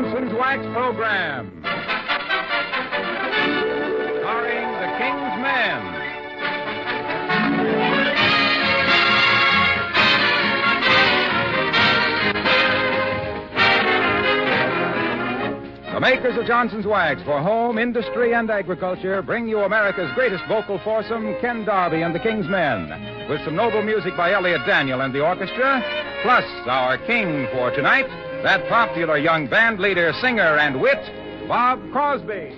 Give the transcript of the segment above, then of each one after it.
Johnson's Wax Program. Starring the Kingsmen. The makers of Johnson's Wax for home, industry, and agriculture bring you America's greatest vocal foursome, Ken Darby and the Kingsmen, with some noble music by Elliott Daniel and the orchestra, plus our king for tonight, that popular young band leader, singer, and wit, Bob Crosby.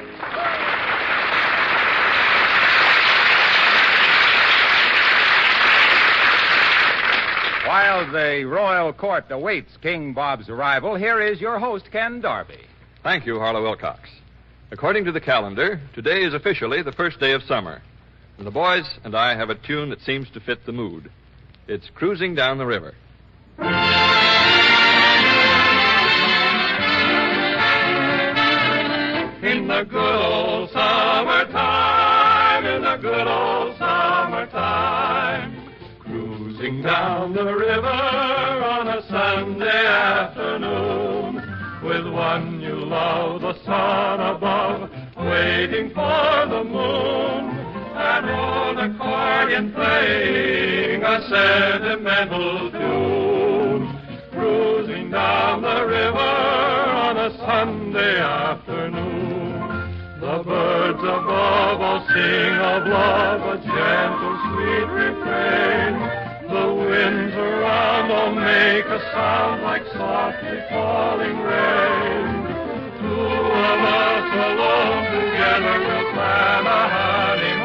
While the royal court awaits King Bob's arrival, here is your host, Ken Darby. Thank you, Harlow Wilcox. According to the calendar, today is officially the first day of summer. And the boys and I have a tune that seems to fit the mood. It's Cruising Down the River. In the good old summertime, in the good old summertime, cruising down the river on a Sunday afternoon, with one you love, the sun above, waiting for the moon, an old accordion playing a sentimental tune, cruising down the river on a Sunday afternoon. The birds above all sing of love, a gentle, sweet refrain. The winds around all make a sound like softly falling rain. Two of us alone together will plan a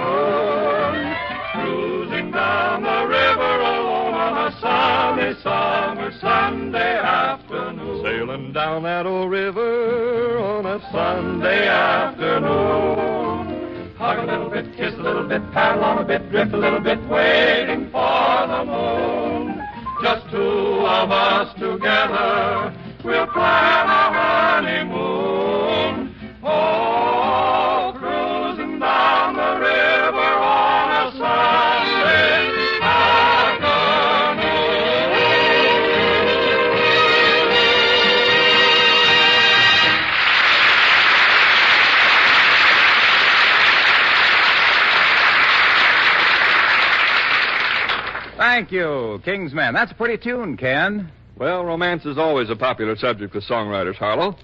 honeymoon, cruising down the river alone on a sunny summer Sunday afternoon. Sailing down that old river on a Sunday afternoon. Hug a little bit, kiss a little bit, paddle on a bit, drift a little bit, waiting for the moon. Just two of us together, we'll plan a honeymoon. Oh, cruising down the river on a Sunday afternoon. Thank you, Kingsmen. That's a pretty tune, Ken. Well, romance is always a popular subject with songwriters, Harlow,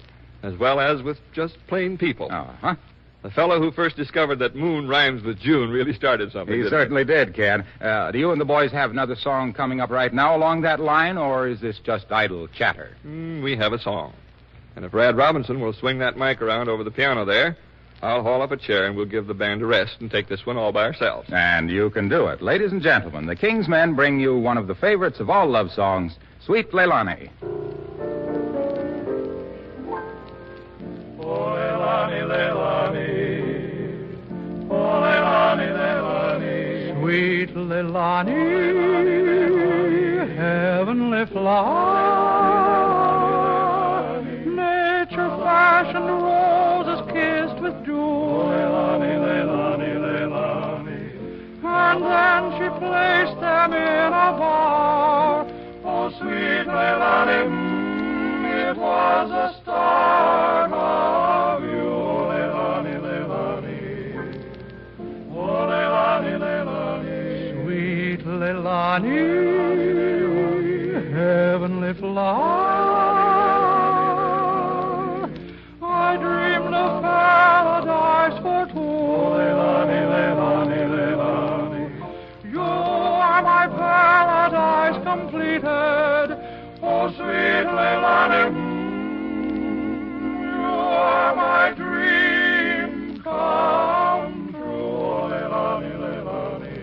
as well as with just plain people. Uh-huh. The fellow who first discovered that moon rhymes with June really started something. He certainly did, Ken. Do you and the boys have another song coming up right now along that line, or is this just idle chatter? We have a song. And if Rad Robinson will swing that mic around over the piano there, I'll haul up a chair and we'll give the band a rest and take this one all by ourselves. And you can do it. Ladies and gentlemen, the Kingsmen bring you one of the favorites of all love songs, Sweet Leilani. Oh, Leilani, Leilani. Oh, Leilani, Leilani. Sweet Leilani, heavenly flower. Nature fashioned roses kissed with dew. Oh, Leilani, Leilani, Leilani. And then she placed them in a bower. Oh, sweet Leilani, it was a start of you. Leilani, Leilani. Oh, Leilani, Leilani. Sweet Leilani, heavenly flower. I dreamed of paradise for two. Oh, Leilani, Leilani, Leilani. You are my paradise completed. Oh, sweet Leilani, you are my dream come true. Oh, Leilani, Leilani.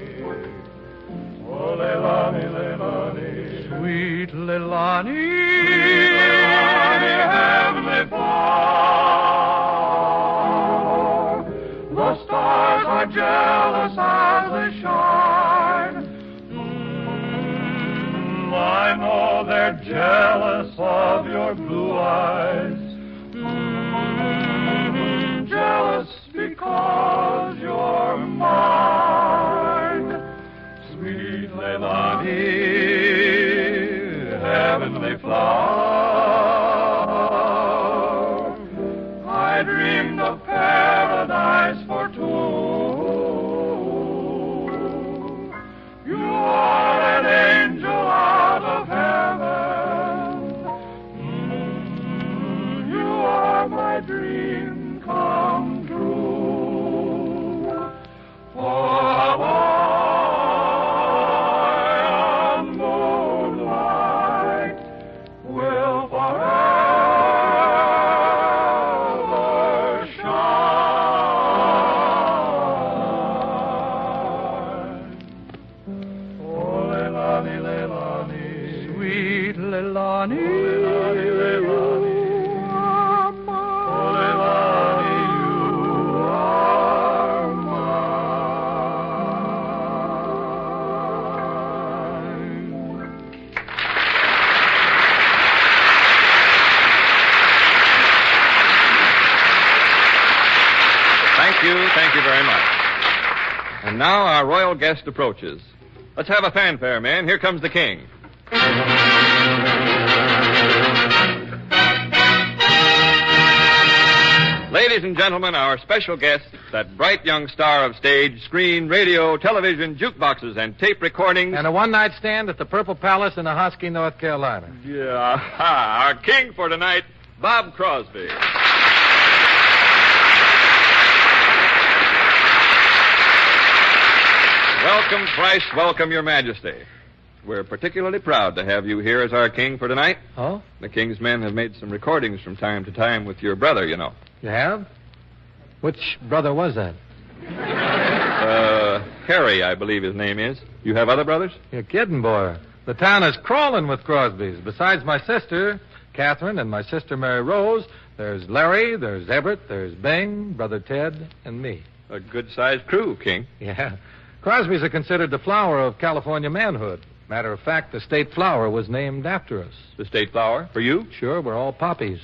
Oh, Leilani, Leilani. Sweet Leilani, sweet Leilani, heavenly flower. The stars are jealous as they shine. I know they're jealous of your blue eyes. Jealous because you're mine. Sweet Leilani, heavenly flower. Thank you. Thank you very much. And now our royal guest approaches. Let's have a fanfare, men. Here comes the king. Ladies and gentlemen, our special guest, that bright young star of stage, screen, radio, television, jukeboxes, and tape recordings. And a one-night stand at the Purple Palace in Ahoskie, North Carolina. Yeah, our king for tonight, Bob Crosby. Welcome, thrice welcome, Your Majesty. We're particularly proud to have you here as our king for tonight. Oh? The Kingsmen have made some recordings from time to time with your brother, you know. You have? Which brother was that? Harry, I believe his name is. You have other brothers? You're kidding, boy. The town is crawling with Crosbys. Besides my sister, Catherine, and my sister Mary Rose, there's Larry, there's Everett, there's Bing, Brother Ted, and me. A good-sized crew, King. Yeah. Crosbys are considered the flower of California manhood. Matter of fact, the state flower was named after us. The state flower? For you? Sure, we're all poppies.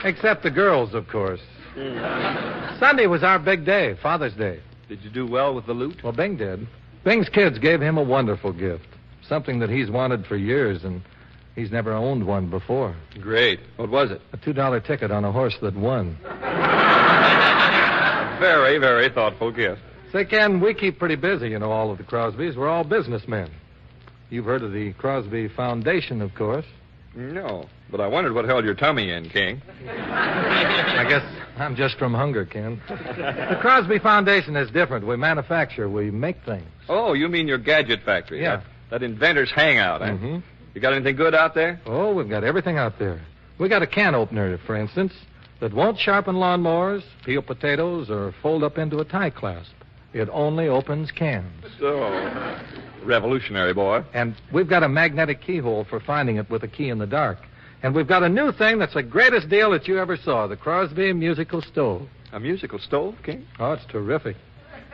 Except the girls, of course. Sunday was our big day, Father's Day. Did you do well with the loot? Well, Bing did. Bing's kids gave him a wonderful gift. Something that he's wanted for years, and he's never owned one before. Great. What was it? A $2 ticket on a horse that won. Very, very thoughtful gift. Say, Ken, we keep pretty busy, you know, all of the Crosbys. We're all businessmen. You've heard of the Crosby Foundation, of course. No, but I wondered what held your tummy in, King. I guess I'm just from hunger, Ken. The Crosby Foundation is different. We manufacture. We make things. Oh, you mean your gadget factory? Yeah. That inventor's hangout, eh? Mm-hmm. You got anything good out there? Oh, we've got everything out there. We got a can opener, for instance, that won't sharpen lawnmowers, peel potatoes, or fold up into a tie clasp. It only opens cans. So, revolutionary, boy. And we've got a magnetic keyhole for finding it with a key in the dark. And we've got a new thing that's the greatest deal that you ever saw, the Crosby Musical Stove. A musical stove, King? Oh, it's terrific.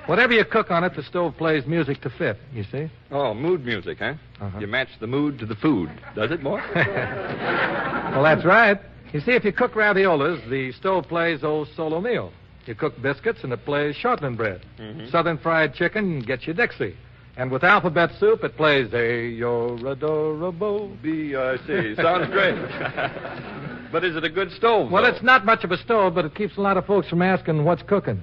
Whatever you cook on it, the stove plays music to fit, you see? Oh, mood music, huh? Uh-huh. You match the mood to the food. Does it, boy? Well, that's right. You see, if you cook raviolas, the stove plays O Solo Mio. You cook biscuits, and it plays Shortland bread. Mm-hmm. Southern fried chicken gets you Dixie. And with alphabet soup, it plays A-yo, adorable. B-I-C. Sounds great. But is it a good stove, Well, though? it's not much of a stove, but it keeps a lot of folks from asking what's cooking.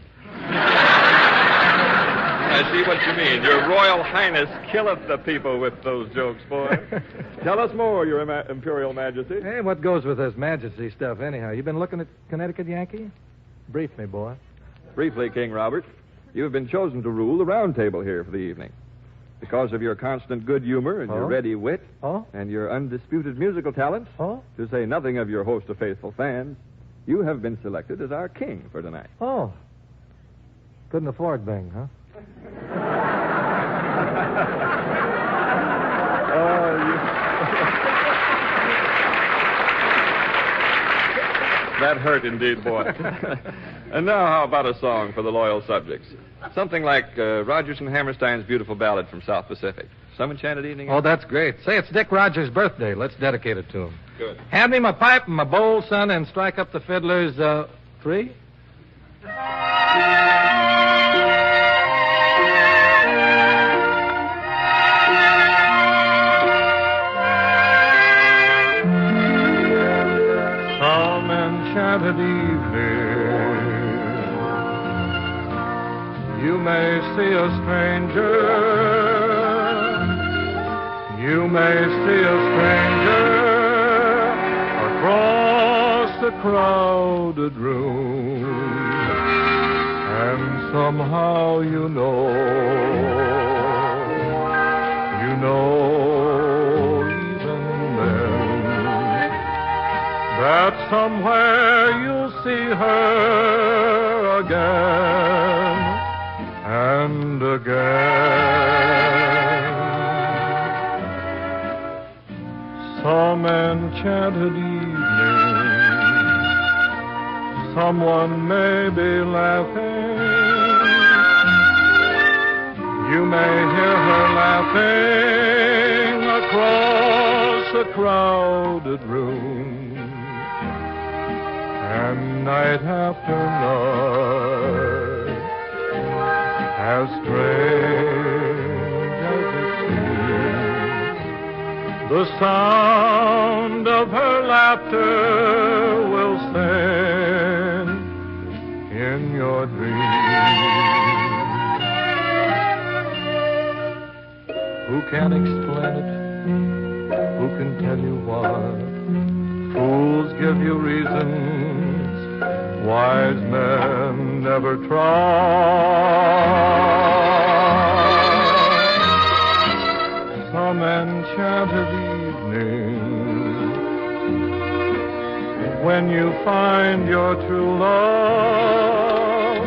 I see what you mean. Your Royal Highness killeth the people with those jokes, boy. Tell us more, Your Imperial Majesty. Hey, what goes with this Majesty stuff, anyhow? You been looking at Connecticut Yankee? Brief me, boy. Briefly, King Robert, you have been chosen to rule the round table here for the evening. Because of your constant good humor and your ready wit and your undisputed musical talents, to say nothing of your host of faithful fans, you have been selected as our king for tonight. Oh. Couldn't afford Bing, huh? That hurt indeed, boy. And now, how about a song for the loyal subjects? Something like Rodgers and Hammerstein's beautiful ballad from South Pacific. Some enchanted evening. Oh, that's great. Say it's Dick Rogers' birthday. Let's dedicate it to him. Good. Hand me my pipe and my bowl, son, and strike up the fiddler's 3. Some enchanted evening, you may see a stranger. You may see a stranger across the crowded room, and somehow you know even then, that somewhere you'll see her again and again. Some enchanted evening, someone may be laughing. You may hear her laughing across a crowded room, and night after night, as strange as it seems, the sound of her laughter will sing in your dreams. Who can explain it? Who can tell you why? Fools give you reasons, wise men never try. Some enchanted evening, when you find your true love,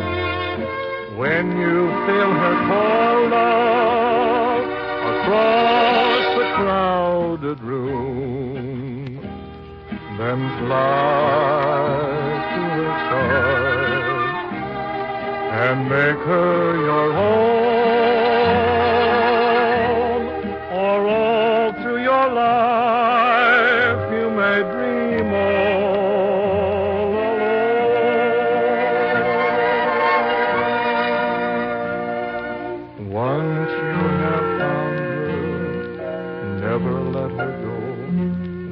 when you feel her call love across the crowded room, then fly to her side and make her your own. Or all through your life you may dream all alone. Once you have found her, never let her go.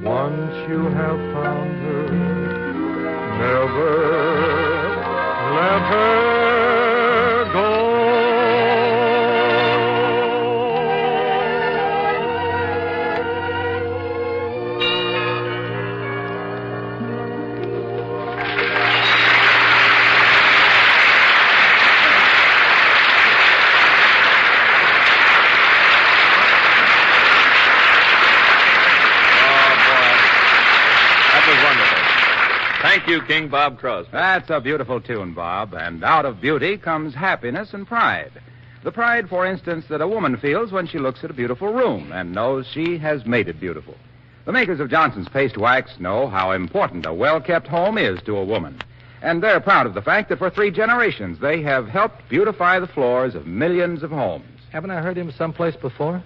Once you have found her, never let her go. Thank you, King Bob Crosby. That's a beautiful tune, Bob. And out of beauty comes happiness and pride. The pride, for instance, that a woman feels when she looks at a beautiful room and knows she has made it beautiful. The makers of Johnson's Paste Wax know how important a well-kept home is to a woman. And they're proud of the fact that for 3 generations they have helped beautify the floors of millions of homes. Haven't I heard him someplace before?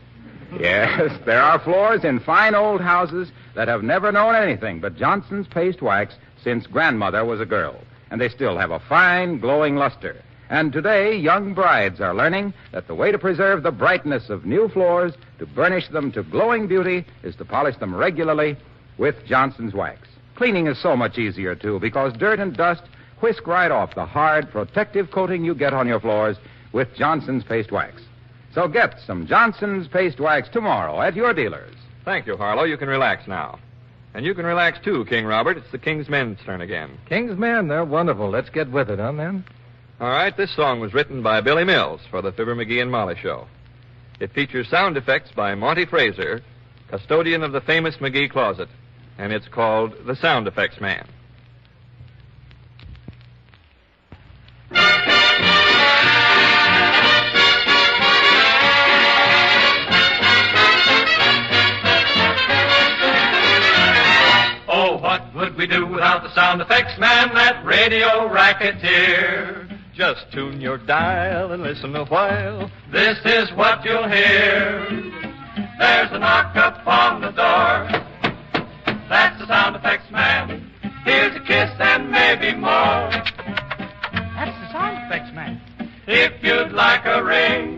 Yes, there are floors in fine old houses that have never known anything but Johnson's Paste Wax since grandmother was a girl. And they still have a fine, glowing luster. And today, young brides are learning that the way to preserve the brightness of new floors, to burnish them to glowing beauty, is to polish them regularly with Johnson's Wax. Cleaning is so much easier, too, because dirt and dust whisk right off the hard, protective coating you get on your floors with Johnson's Paste Wax. So get some Johnson's Paste Wax tomorrow at your dealers. Thank you, Harlow. You can relax now. And you can relax, too, King Robert. It's the Kingsmen's turn again. Kingsmen, they're wonderful. Let's get with it, huh, men? All right, this song was written by Billy Mills for the Fibber, McGee and Molly Show. It features sound effects by Monty Fraser, custodian of the famous McGee Closet, and it's called The Sound Effects Man. What would we do without the sound effects man, that radio racketeer? Just tune your dial and listen a while. This is what you'll hear. There's a knock up on the door. That's the sound effects man. Here's a kiss and maybe more. That's the sound effects man. If you'd like a ring,